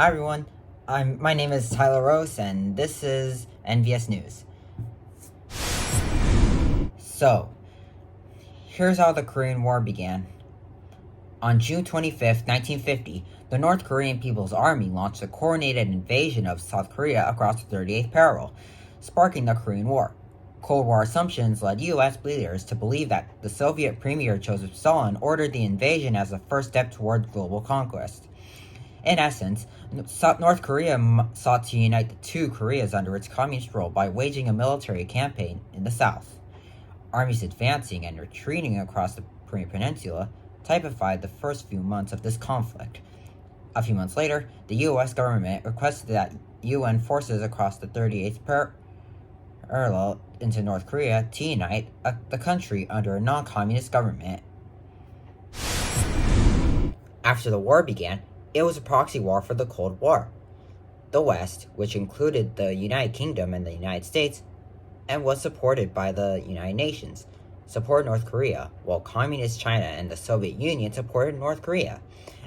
Hi everyone, my name is Tyler Rose and this is NVS News. So, here's how the Korean War began. On June 25th, 1950, the North Korean People's Army launched a coordinated invasion of South Korea across the 38th parallel, sparking the Korean War. Cold War assumptions led U.S. leaders to believe that the Soviet Premier Joseph Stalin ordered the invasion as a first step toward global conquest. In essence, North Korea sought to unite the two Koreas under its communist rule by waging a military campaign in the south. Armies advancing and retreating across the Korean peninsula typified the first few months of this conflict. A few months later, the U.S. government requested that UN forces across the 38th parallel into North Korea to unite the country under a non-communist government. After the war began, it was a proxy war for the Cold War. The West, which included the United Kingdom and the United States, and was supported by the United Nations, supported North Korea, while Communist China and the Soviet Union supported North Korea.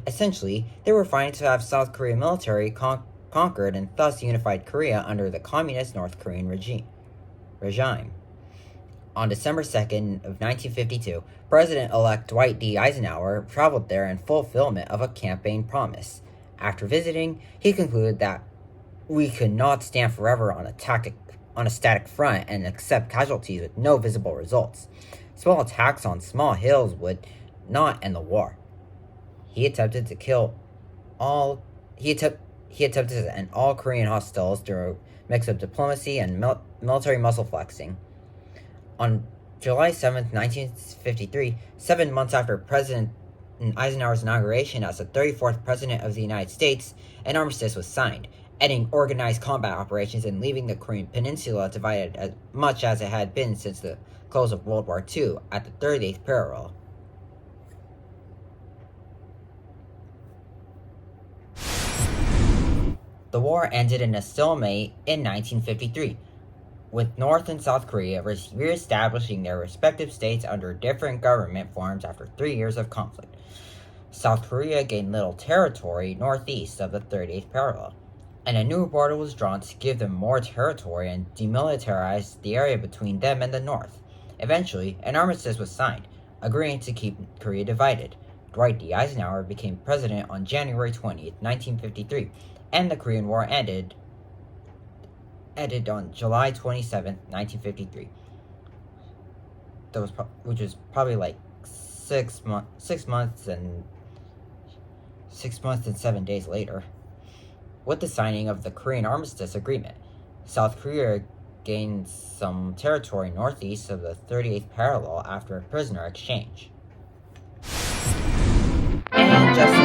Essentially, they were fighting to have South Korean military conquered and thus unified Korea under the Communist North Korean regime. On December 2nd of 1952, President-elect Dwight D. Eisenhower traveled there in fulfillment of a campaign promise. After visiting, he concluded that we could not stand forever on a static front and accept casualties with no visible results. Small attacks on small hills would not end the war. He attempted to end all Korean hostiles through a mix of diplomacy and military muscle flexing. On July 7, 1953, 7 months after President Eisenhower's inauguration as the 34th President of the United States, an armistice was signed, ending organized combat operations and leaving the Korean peninsula divided as much as it had been since the close of World War II at the 38th parallel. The war ended in a stalemate in 1953. With North and South Korea re-establishing their respective states under different government forms after 3 years of conflict. South Korea gained little territory northeast of the 38th parallel, and a new border was drawn to give them more territory and demilitarize the area between them and the North. Eventually, an armistice was signed, agreeing to keep Korea divided. Dwight D. Eisenhower became president on January 20th, 1953, and the Korean War ended on July 27, 1953. Which was probably like 6 months and 7 days later. With the signing of the Korean Armistice Agreement, South Korea gained some territory northeast of the 38th parallel after a prisoner exchange. And just